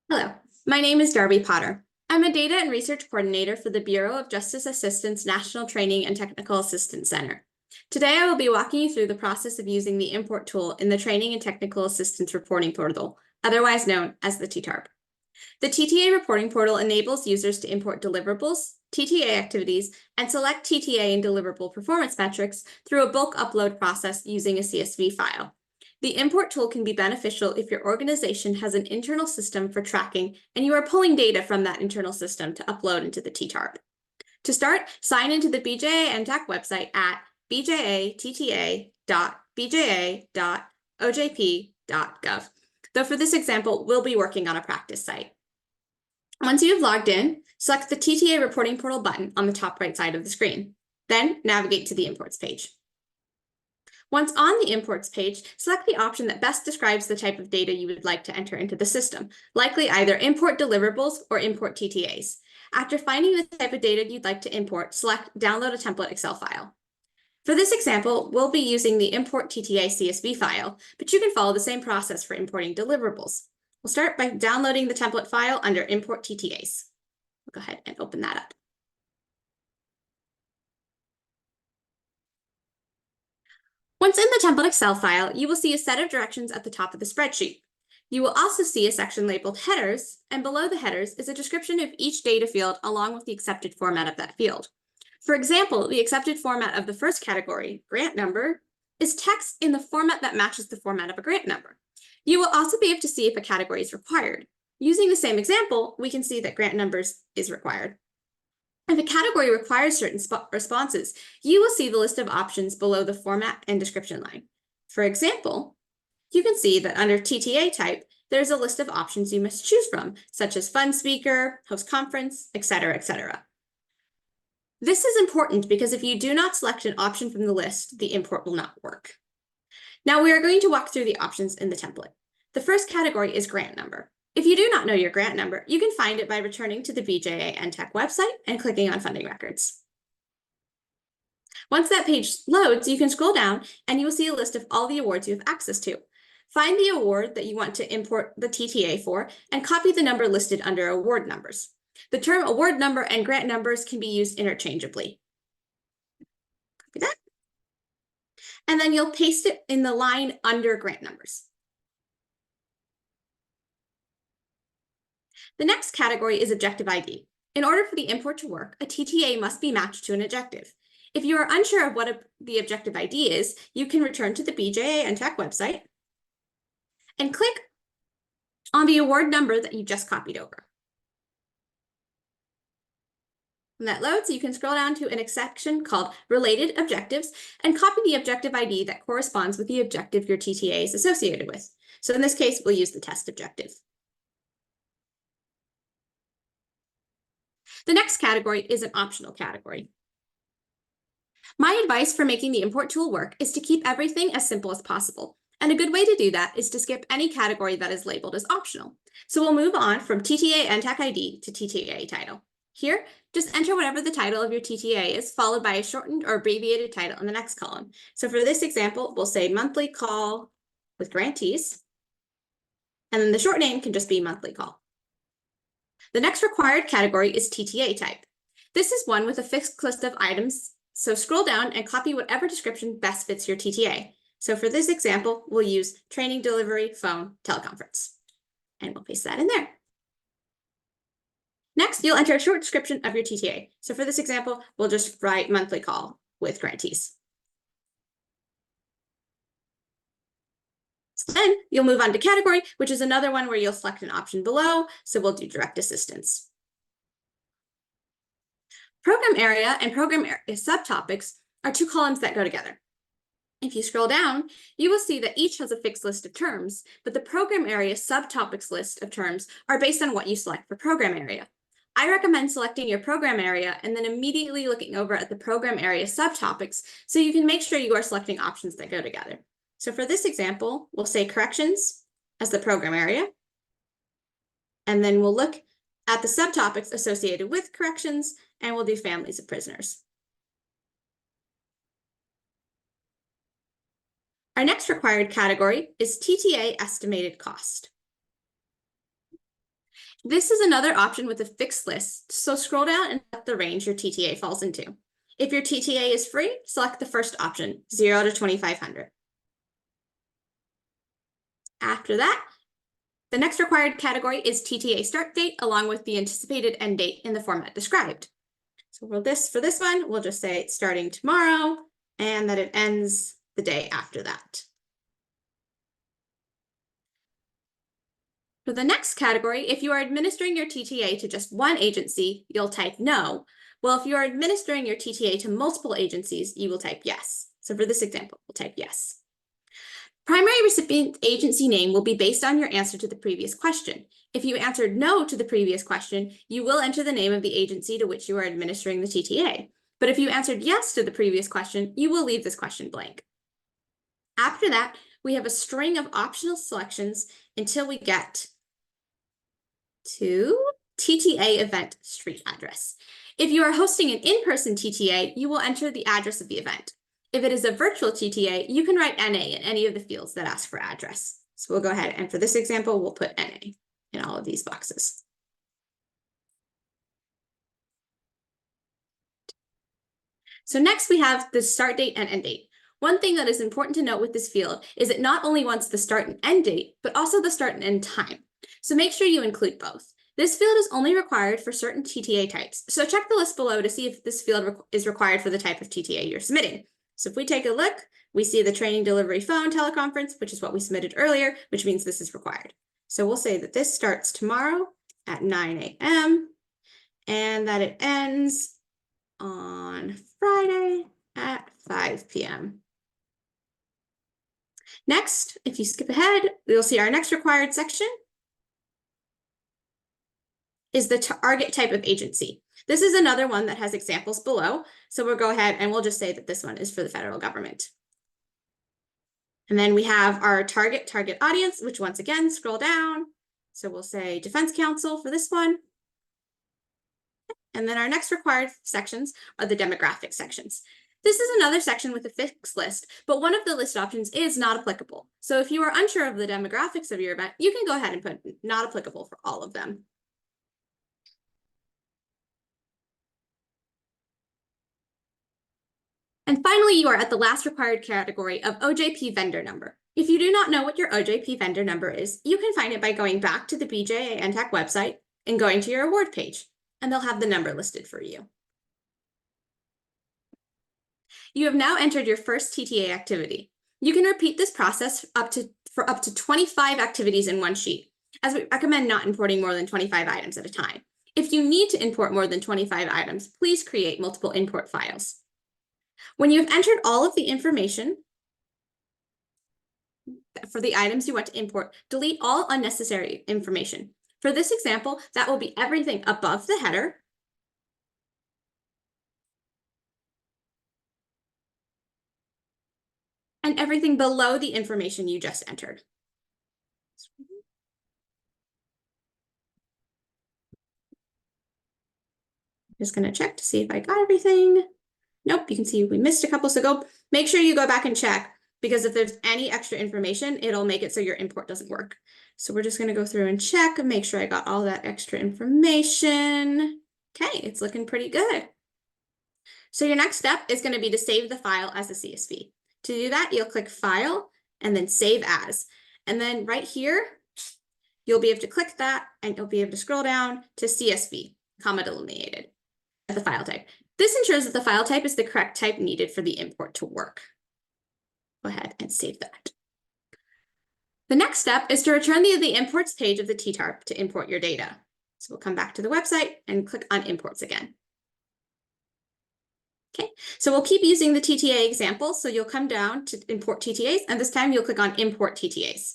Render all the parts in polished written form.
Hello, my name is Darby Potter. I'm a Data and Research Coordinator for the Bureau of Justice Assistance National Training and Technical Assistance Center. Today, I will be walking you through the process of using the import tool in the Training and Technical Assistance Reporting Portal, otherwise known as the TTARP. The TTA Reporting Portal enables users to import deliverables, TTA activities, and select TTA and deliverable performance metrics through a bulk upload process using a CSV file. The import tool can be beneficial if your organization has an internal system for tracking and you are pulling data from that internal system to upload into the TTARP. To start, sign into the BJA TTA website at bjatatta.bja.ojp.gov. Though for this example, we'll be working on a practice site. Once you have logged in, select the TTA Reporting Portal button on the top right side of the screen. Then navigate to the Imports page. Once on the Imports page, select the option that best describes the type of data you would like to enter into the system, likely either import deliverables or import TTAs. After finding the type of data you'd like to import, select Download a Template Excel file. For this example, we'll be using the Import TTA CSV file, but you can follow the same process for importing deliverables. We'll start by downloading the template file under Import TTAs. We'll go ahead and open that up. Once in the template Excel file, you will see a set of directions at the top of the spreadsheet. You will also see a section labeled Headers, and below the headers is a description of each data field along with the accepted format of that field. For example, the accepted format of the first category, grant number, is text in the format that matches the format of a grant number. You will also be able to see if a category is required. Using the same example, we can see that grant numbers is required. If a category requires certain responses, you will see the list of options below the format and description line. For example, you can see that under TTA type, there's a list of options you must choose from, such as fund speaker, host conference, etc., etc. This is important because if you do not select an option from the list, the import will not work. Now we are going to walk through the options in the template. The first category is grant number. If you do not know your grant number, you can find it by returning to the BJA TTA website and clicking on Funding Records. Once that page loads, you can scroll down and you will see a list of all the awards you have access to. Find the award that you want to import the TTA for and copy the number listed under award numbers. The term award number and grant numbers can be used interchangeably. Copy that. And then you'll paste it in the line under grant numbers. The next category is objective ID. In order for the import to work, a TTA must be matched to an objective. If you are unsure of what the objective ID is, you can return to the BJA TTA website and click on the award number that you just copied over. When that loads, you can scroll down to a section called Related Objectives and copy the objective ID that corresponds with the objective your TTA is associated with. So in this case, we'll use the test objective. The next category is an optional category. My advice for making the import tool work is to keep everything as simple as possible. And a good way to do that is to skip any category that is labeled as optional. So we'll move on from TTA TTA ID to TTA title. Here, just enter whatever the title of your TTA is, followed by a shortened or abbreviated title in the next column. So for this example, we'll say monthly call with grantees. And then the short name can just be monthly call. The next required category is TTA type. This is one with a fixed list of items, so scroll down and copy whatever description best fits your TTA. So for this example, we'll use training, delivery, phone, teleconference. And we'll paste that in there. Next, you'll enter a short description of your TTA. So for this example, we'll just write monthly call with grantees. So then you'll move on to category, which is another one where you'll select an option below. So we'll do direct assistance. Program area and program area subtopics are two columns that go together. If you scroll down, you will see that each has a fixed list of terms, but the program area subtopics list of terms are based on what you select for program area. I recommend selecting your program area and then immediately looking over at the program area subtopics so you can make sure you are selecting options that go together. So for this example, we'll say corrections as the program area, and then we'll look at the subtopics associated with corrections, and we'll do families of prisoners. Our next required category is TTA estimated cost. This is another option with a fixed list, so scroll down and select the range your TTA falls into. If your TTA is free, select the first option, 0 to 2,500. After that, the next required category is TTA start date, along with the anticipated end date in the format described. So for this one, we'll just say it's starting tomorrow and that it ends the day after that. For the next category, if you are administering your TTA to just one agency, you'll type no. Well, if you are administering your TTA to multiple agencies, you will type yes. So for this example, we'll type yes. Primary recipient agency name will be based on your answer to the previous question. If you answered no to the previous question, you will enter the name of the agency to which you are administering the TTA. But if you answered yes to the previous question, you will leave this question blank. After that, we have a string of optional selections until we get to TTA event street address. If you are hosting an in-person TTA, you will enter the address of the event. If it is a virtual TTA, you can write NA in any of the fields that ask for address. So we'll go ahead and for this example, we'll put NA in all of these boxes. So next we have the start date and end date. One thing that is important to note with this field is it not only wants the start and end date, but also the start and end time. So make sure you include both. This field is only required for certain TTA types. So check the list below to see if this field is required for the type of TTA you're submitting. So if we take a look, we see the training delivery phone teleconference, which is what we submitted earlier, which means this is required. So we'll say that this starts tomorrow at 9 a.m. and that it ends on Friday at 5 p.m. Next, if you skip ahead, you'll see our next required section is the target type of agency. This is another one that has examples below. So we'll go ahead and we'll just say that this one is for the federal government. And then we have our target audience, which once again, scroll down. So we'll say Defense Council for this one. And then our next required sections are the demographic sections. This is another section with a fixed list, but one of the list options is not applicable. So if you are unsure of the demographics of your event, you can go ahead and put not applicable for all of them. And finally, you are at the last required category of OJP vendor number. If you do not know what your OJP vendor number is, you can find it by going back to the BJA TTA website and going to your award page, and they'll have the number listed for you. You have now entered your first TTA activity. You can repeat this process for up to 25 activities in one sheet, as we recommend not importing more than 25 items at a time. If you need to import more than 25 items, please create multiple import files. When you have entered all of the information for the items you want to import, delete all unnecessary information. For this example, that will be everything above the header and everything below the information you just entered. Just going to check to see if I got everything. Nope, you can see we missed a couple. So make sure you go back and check, because if there's any extra information, it'll make it so your import doesn't work. So we're just going to go through and check and make sure I got all that extra information. Okay, it's looking pretty good. So your next step is going to be to save the file as a CSV. To do that, you'll click File and then Save As. And then right here, you'll be able to click that and you'll be able to scroll down to CSV, comma delineated, the file type. This ensures that the file type is the correct type needed for the import to work. Go ahead and save that. The next step is to return the imports page of the TTARP to import your data. So we'll come back to the website and click on imports again. Okay, so we'll keep using the TTA example. So you'll come down to import TTAs, and this time you'll click on import TTAs.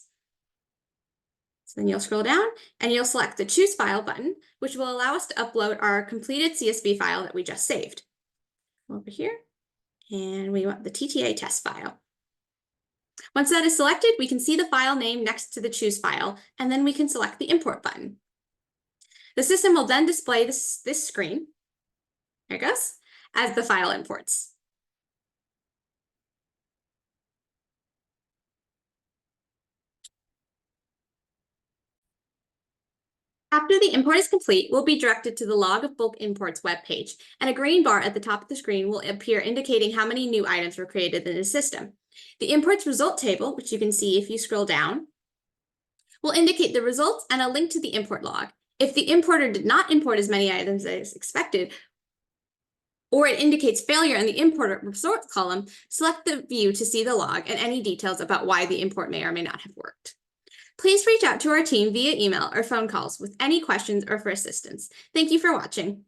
So then you'll scroll down and you'll select the choose file button, which will allow us to upload our completed CSV file that we just saved. Over here, and we want the TTA test file. Once that is selected, we can see the file name next to the choose file, and then we can select the import button. The system will then display this screen, there it goes, as the file imports. After the import is complete, we'll be directed to the Log of Bulk Imports webpage, and a green bar at the top of the screen will appear indicating how many new items were created in the system. The imports result table, which you can see if you scroll down, will indicate the results and a link to the import log. If the importer did not import as many items as expected, or it indicates failure in the importer results column, select the view to see the log and any details about why the import may or may not have worked. Please reach out to our team via email or phone calls with any questions or for assistance. Thank you for watching.